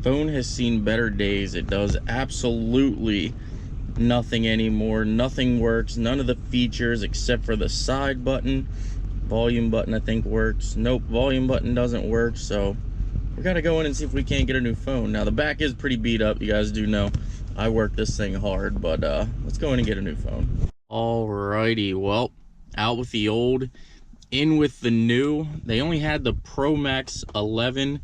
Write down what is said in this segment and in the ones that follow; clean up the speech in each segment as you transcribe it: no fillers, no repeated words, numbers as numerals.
Phone has seen better days. It does absolutely nothing anymore. Nothing works. None of the features except for the side button. Volume button I think works. Nope, volume button doesn't work. So we gotta go in and see if we can't get a new phone. Now the back is pretty beat up. You guys do know I work this thing hard, but let's go in and get a new phone. Alrighty, well, out with the old, in with the new. They only had the Pro Max 11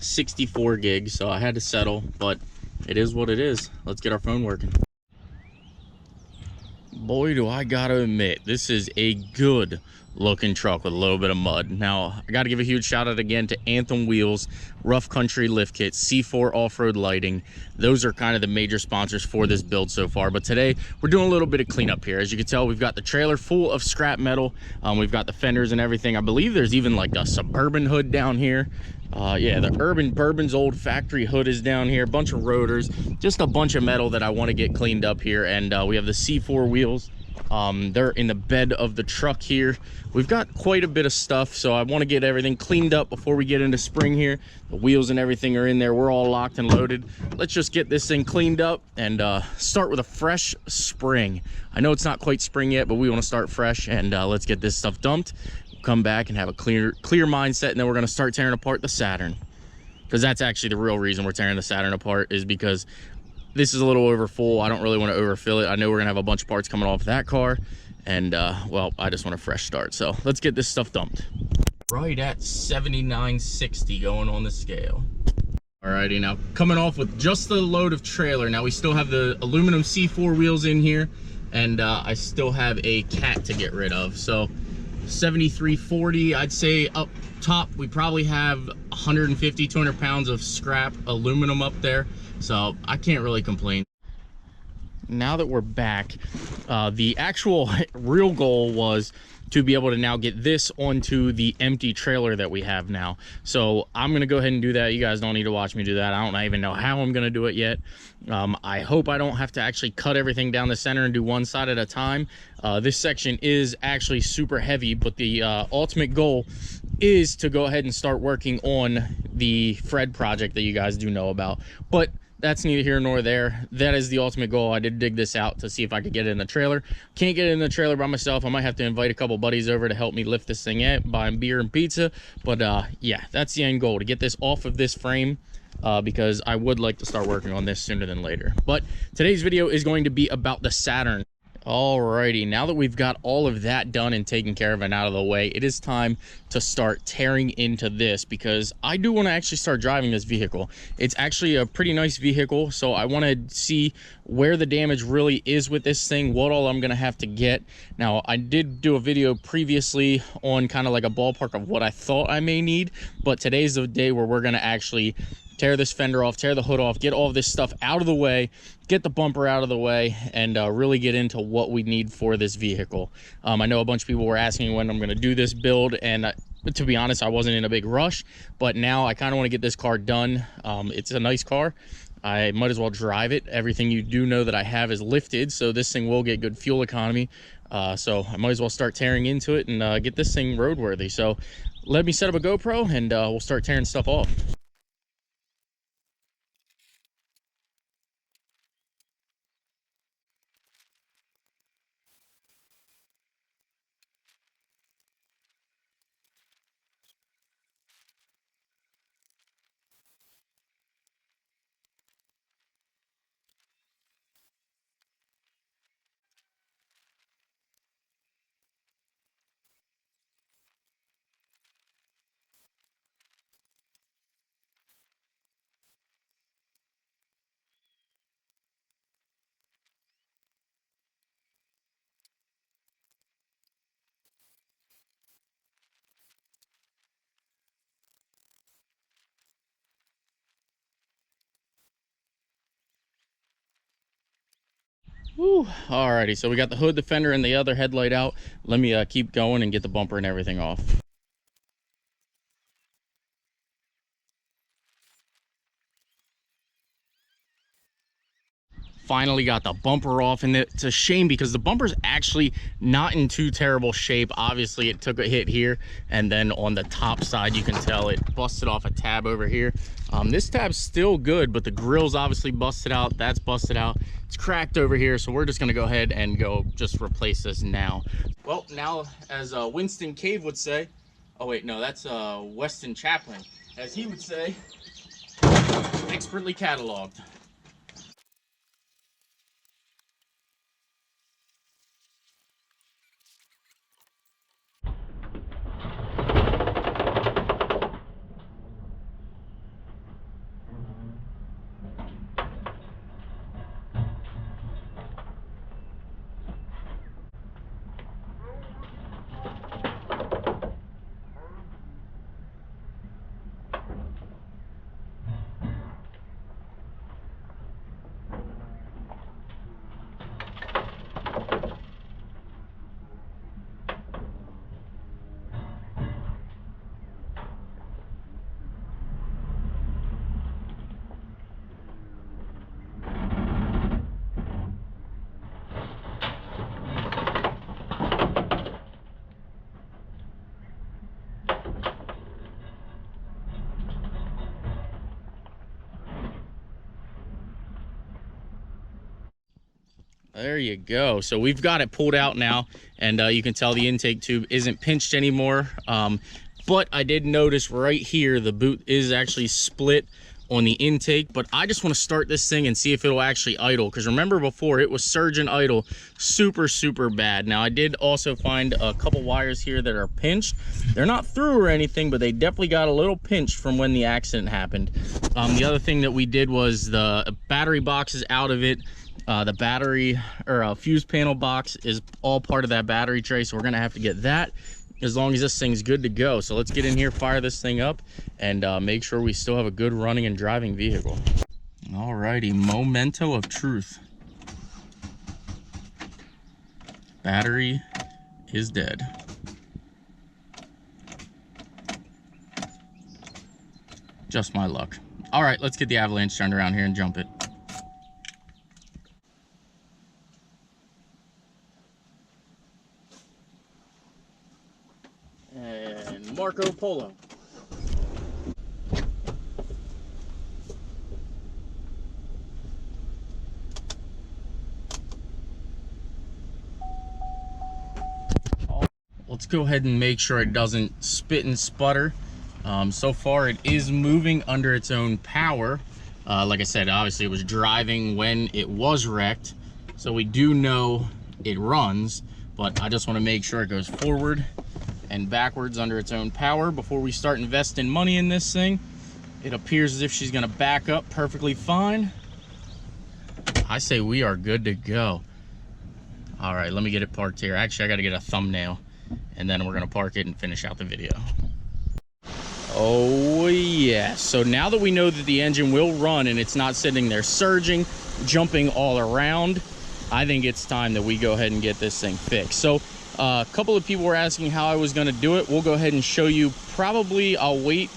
64 gigs, so I had to settle, but it is what it is. Let's get our phone working. Boy, do I gotta admit, this is a good looking truck with a little bit of mud. Now, I gotta give a huge shout out again to Anthem Wheels, Rough Country Lift Kit, C4 Off-Road Lighting. Those are kind of the major sponsors for this build so far. But today, we're doing a little bit of cleanup here. As you can tell, we've got the trailer full of scrap metal. We've got the fenders and everything. I believe there's even like a Suburban hood down here. Yeah, the Bourbon's old factory hood is down here. A bunch of rotors, just a bunch of metal that I want to get cleaned up here. And we have the C4 wheels. They're in the bed of the truck here. We've got quite a bit of stuff, so I want to get everything cleaned up before we get into spring here. The wheels and everything are in there. We're all locked and loaded. Let's just get this thing cleaned up and start with a fresh spring. I know it's not quite spring yet, but we want to start fresh, and let's get this stuff dumped. Come back and have a clear mindset, and then we're going to start tearing apart the Saturn, because that's actually the real reason we're tearing the Saturn apart, is because this is a little over full. I don't really want to overfill it. I know we're gonna have a bunch of parts coming off that car, and well, I just want a fresh start. So let's get this stuff dumped. Right at 7960 going on the scale. Alrighty, now coming off with just the load of trailer. Now we still have the aluminum C4 wheels in here, and I still have a cat to get rid of. So 7340, I'd say up top we probably have 150 200 pounds of scrap aluminum up there, so I can't really complain. Now that we're back, the actual real goal was to be able to now get this onto the empty trailer that we have now. So I'm gonna go ahead and do that. You guys don't need to watch me do that. I don't even know how I'm gonna do it yet. I hope I don't have to actually cut everything down the center and do one side at a time. This section is actually super heavy, but the ultimate goal is to go ahead and start working on the Fred project that you guys do know about. But that's neither here nor there. That is the ultimate goal. I did dig this out to see if I could get it in the trailer. Can't get it in the trailer by myself. I might have to invite a couple buddies over to help me lift this thing in, buy beer and pizza. But yeah, that's the end goal, to get this off of this frame, because I would like to start working on this sooner than later. But today's video is going to be about the Saturn. Alrighty, now that we've got all of that done and taken care of and out of the way, it is time to start tearing into this, because I do want to actually start driving this vehicle. It's actually a pretty nice vehicle, so I want to see where the damage really is with this thing, what all I'm going to have to get. Now, I did do a video previously on kind of like a ballpark of what I thought I may need, but today's the day where we're going to actually tear this fender off, tear the hood off, get all of this stuff out of the way, get the bumper out of the way, and really get into what we need for this vehicle. I know a bunch of people were asking when I'm going to do this build, and to be honest, I wasn't in a big rush, but now I kind of want to get this car done. It's a nice car. I might as well drive it. Everything you do know that I have is lifted, so this thing will get good fuel economy. So I might as well start tearing into it and get this thing roadworthy. So let me set up a GoPro, and we'll start tearing stuff off. Whew. Alrighty, so we got the hood, the fender, and the other headlight out. Let me keep going and get the bumper and everything off. finally got the bumper off, and it's a shame because the bumper's actually not in too terrible shape. Obviously it took a hit here, and then on the top side you can tell it busted off a tab over here. This tab's still good, but the grill's obviously busted out. That's busted out. It's cracked over here, so we're just gonna go ahead and go just replace this now. Well, now, as Winston Cave would say, oh wait, no, that's Weston Chaplin, as he would say, expertly cataloged. There you go. So we've got it pulled out now, and you can tell the intake tube isn't pinched anymore. But I did notice right here the boot is actually split on the intake, but I just want to start this thing and see if it'll actually idle, because remember before it was surge and idle super bad. Now I did also find a couple wires here that are pinched. They're not through or anything, but they definitely got a little pinched from when the accident happened. The other thing that we did was the battery box is out of it. The battery or fuse panel box is all part of that battery tray, so we're gonna have to get that as long as this thing's good to go. So let's get in here, fire this thing up, and make sure we still have a good running and driving vehicle. Alrighty, memento of truth. Battery is dead. Just my luck. All right, let's get the Avalanche turned around here and jump it. And Marco Polo. Let's go ahead and make sure it doesn't spit and sputter. So far it is moving under its own power. Like I said, obviously it was driving when it was wrecked, so we do know it runs, but I just want to make sure it goes forward and backwards under its own power before we start investing money in this thing. It appears as if she's going to back up perfectly fine. I say we are good to go. All right, let me get it parked here. Actually, I got to get a thumbnail, and then we're going to park it and finish out the video. Oh yeah, so now that we know that the engine will run and it's not sitting there surging, jumping all around, I think it's time that we go ahead and get this thing fixed. So a couple of people were asking how I was going to do it. We'll go ahead and show you. Probably I'll wait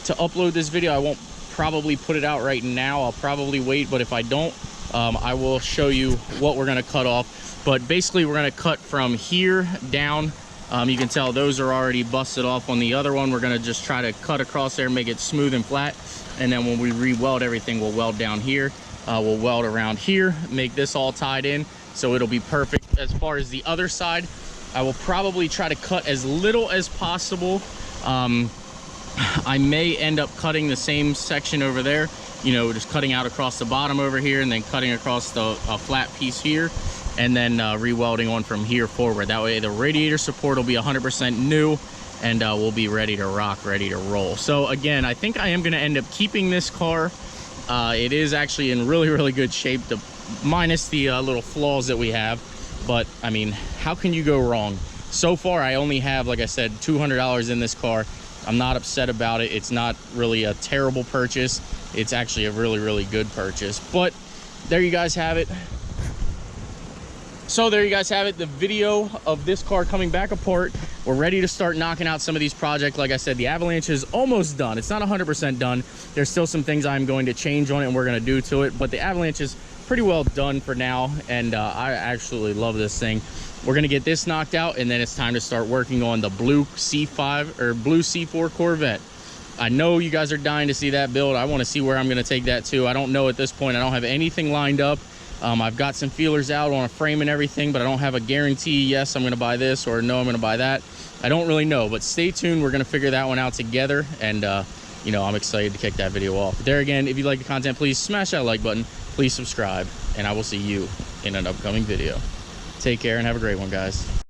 to upload this video. I won't probably put it out right now. I'll probably wait, but if I don't, I will show you what we're going to cut off. But basically we're going to cut from here down. You can tell those are already busted off on the other one. We're going to just try to cut across there, make it smooth and flat, and then when we re-weld everything, we'll weld down here, we'll weld around here, make this all tied in so it'll be perfect. As far as the other side, I will probably try to cut as little as possible. I may end up cutting the same section over there, you know, just cutting out across the bottom over here and then cutting across the flat piece here, and then re-welding on from here forward. That way the radiator support will be 100% new, and we'll be ready to rock, ready to roll. So again, I think I am going to end up keeping this car. It is actually in really good shape, minus the little flaws that we have. But I mean, how can you go wrong? So far I only have, like I said, $200 in this car. I'm not upset about it. It's not really a terrible purchase. It's actually a really good purchase. But there you guys have it. So there you guys have it, the video of this car coming back apart. We're ready to start knocking out some of these projects. Like I said, the Avalanche is almost done. It's not 100% done. There's still some things I'm going to change on it and we're going to do to it, but the Avalanche is pretty well done for now, and I absolutely love this thing. We're gonna get this knocked out, and then it's time to start working on the blue C5 or blue C4 Corvette. I know you guys are dying to see that build. I want to see where I'm gonna take that to. I don't know at this point. I don't have anything lined up. I've got some feelers out on a frame and everything, but I don't have a guarantee, yes, I'm gonna buy this, or no, I'm gonna buy that. I don't really know, but stay tuned. We're gonna figure that one out together, and you know, I'm excited to kick that video off. But there again, if you like the content, please smash that like button, please subscribe, and I will see you in an upcoming video. Take care and have a great one, guys.